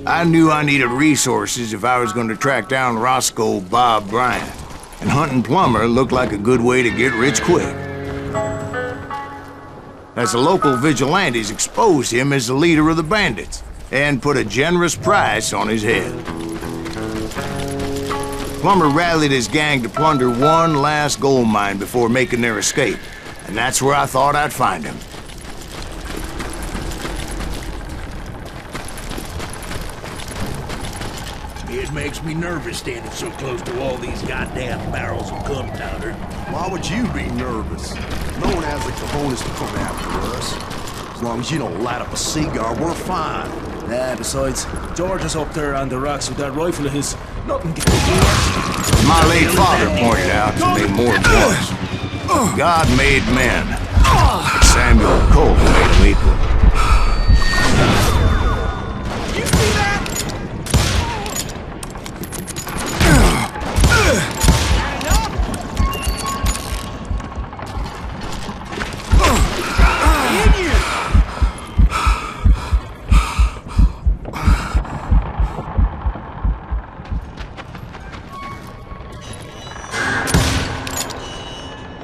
I knew I needed resources if I was going to track down Roscoe Bob Bryant, and hunting Plummer looked like a good way to get rich quick. As the local vigilantes exposed him as the leader of the bandits, and put a generous price on his head. Plummer rallied his gang to plunder one last gold mine before making their escape, and that's where I thought I'd find him. It makes me nervous standing so close to all these goddamn barrels of gunpowder. Why would you be nervous? No one has the cojones to come after us. As long as you don't light up a cigar, we're fine. Nah, besides, George is up there on the rocks with that rifle of his. Nothing can My late father pointed out to me more than once. God made men, but Samuel Colt made them equal. You see that?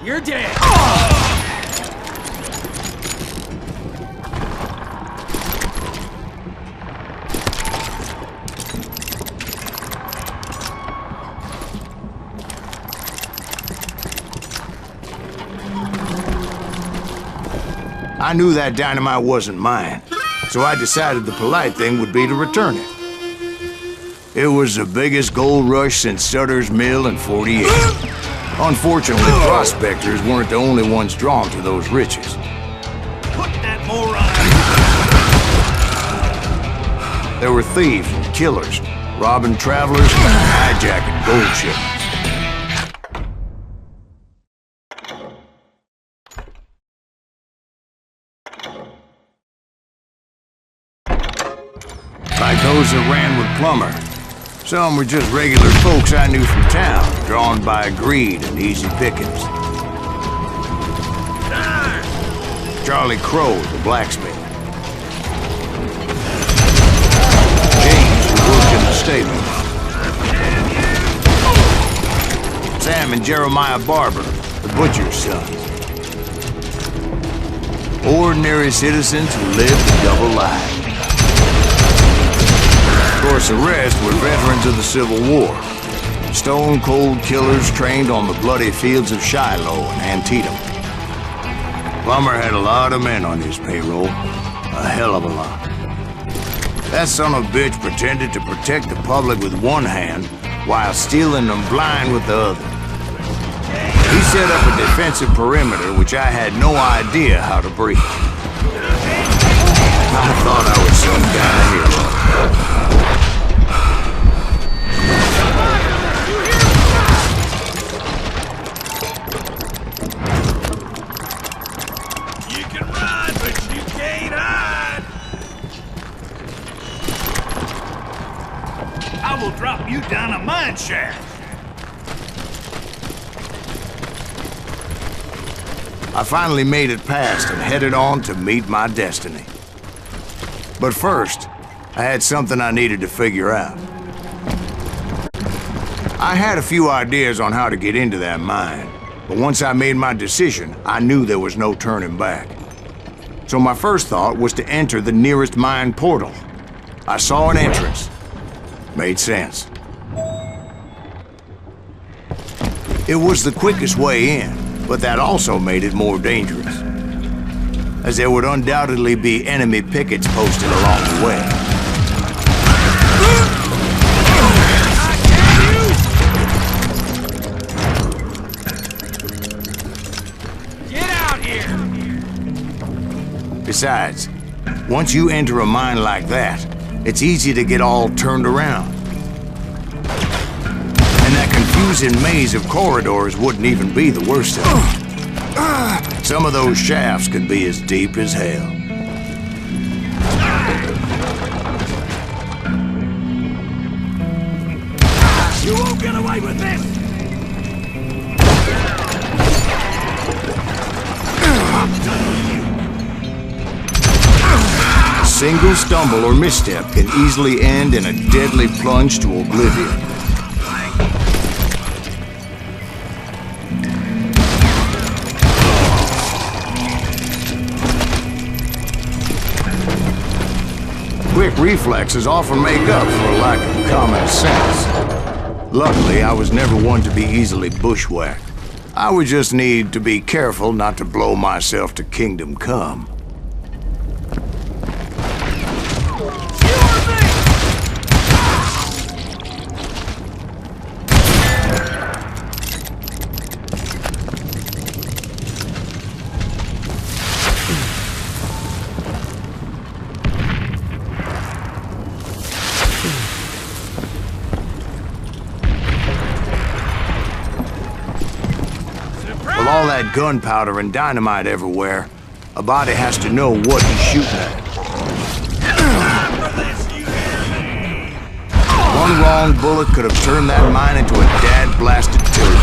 You're dead! I knew that dynamite wasn't mine, so I decided the polite thing would be to return it. It was the biggest gold rush since Sutter's Mill in '48. Unfortunately, prospectors weren't the only ones drawn to those riches. Put that moron! There were thieves and killers, robbing travelers and hijacking gold shipments. Like those that ran with Plummer. Some were just regular folks I knew from town, drawn by greed and easy pickings. Charlie Crow, the blacksmith. James, who worked in the stable. Sam and Jeremiah Barber, the butcher's sons. Ordinary citizens who lived a double life. Of course, the rest were veterans of the Civil War. Stone-cold killers trained on the bloody fields of Shiloh and Antietam. Plummer had a lot of men on his payroll. A hell of a lot. That son of a bitch pretended to protect the public with one hand while stealing them blind with the other. He set up a defensive perimeter which I had no idea how to breach. I thought I was some kind of hero. I will drop you down a mine shaft. I finally made it past and headed on to meet my destiny. But first, I had something I needed to figure out. I had a few ideas on how to get into that mine, but once I made my decision, I knew there was no turning back. So my first thought was to enter the nearest mine portal. I saw an entrance. Made sense. It was the quickest way in, but that also made it more dangerous, as there would undoubtedly be enemy pickets posted along the way. Get out here! Besides, once you enter a mine like that, it's easy to get all turned around. And that confusing maze of corridors wouldn't even be the worst of it. Some of those shafts could be as deep as hell. You won't get away with this! single stumble or misstep can easily end in a deadly plunge to oblivion. Quick reflexes often make up for a lack of common sense. Luckily, I was never one to be easily bushwhacked. I would just need to be careful not to blow myself to kingdom come. With all that gunpowder and dynamite everywhere, a body has to know what he's shooting at. One wrong bullet could have turned that mine into a dad-blasted tube.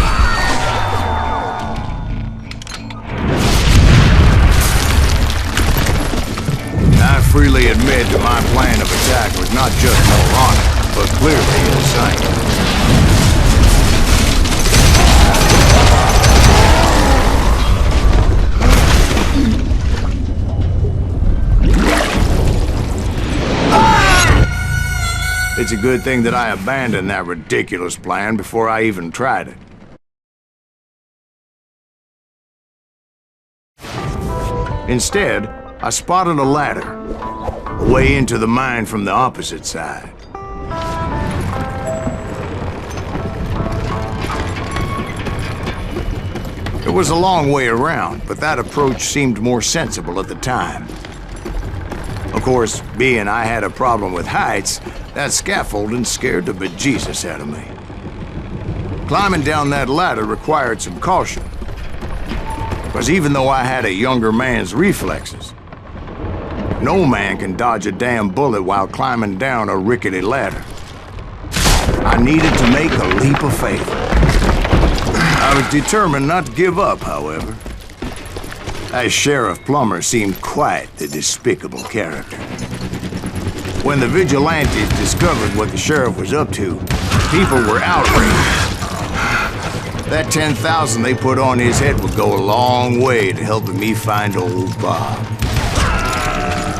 I freely admit that my plan of attack was not just moronic, but clearly insane. It's a good thing that I abandoned that ridiculous plan before I even tried it. Instead, I spotted a ladder, a way into the mine from the opposite side. It was a long way around, but that approach seemed more sensible at the time. Of course, being I had a problem with heights, that scaffolding scared the bejesus out of me. Climbing down that ladder required some caution, because even though I had a younger man's reflexes, no man can dodge a damn bullet while climbing down a rickety ladder. I needed to make a leap of faith. I was determined not to give up, however. That Sheriff Plummer seemed quite the despicable character. When the vigilantes discovered what the sheriff was up to, people were outraged. That 10,000 they put on his head would go a long way to helping me find old Bob.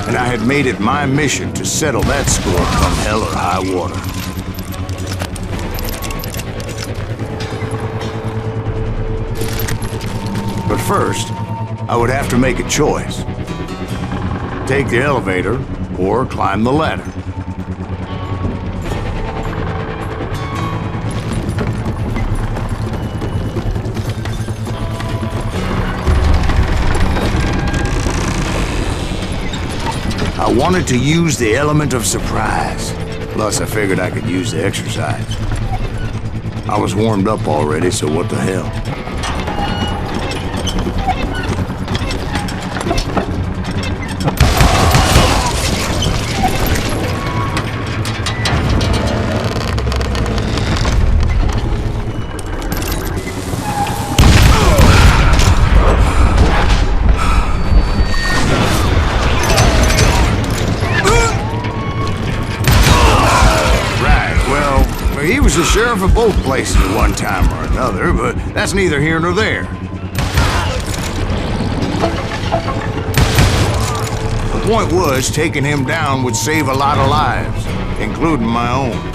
And I had made it my mission to settle that score come hell or high water. But first, I would have to make a choice. Take the elevator or climb the ladder. I wanted to use the element of surprise. Plus, I figured I could use the exercise. I was warmed up already, so what the hell? He was the sheriff of both places at one time or another, but that's neither here nor there. The point was, taking him down would save a lot of lives, including my own.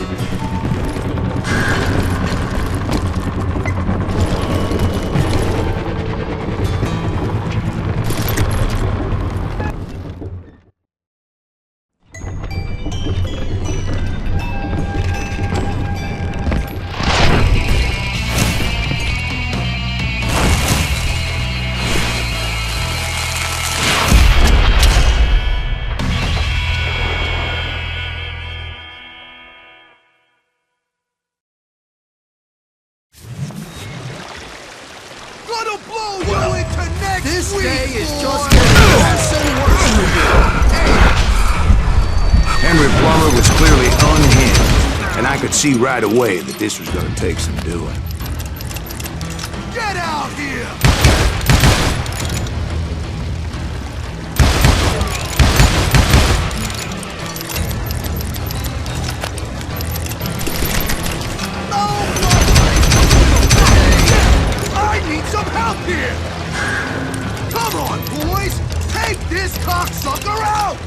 This day is just getting Henry Plammer was clearly unhinged, and I could see right away that this was going to take some doing. Get out here! cocksucker out!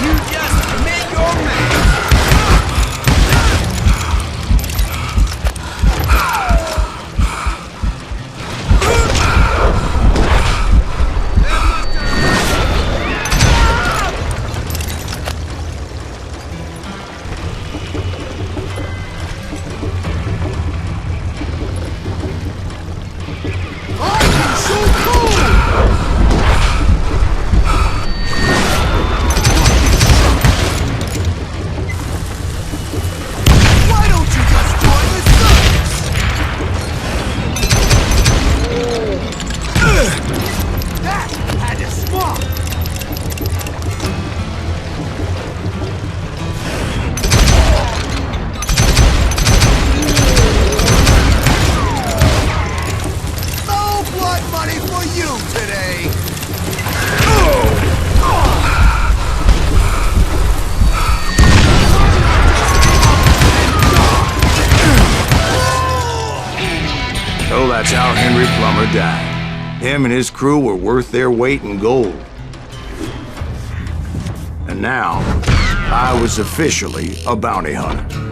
You just met your man! So that's how Henry Plummer died. Him and his crew were worth their weight in gold. And now, I was officially a bounty hunter.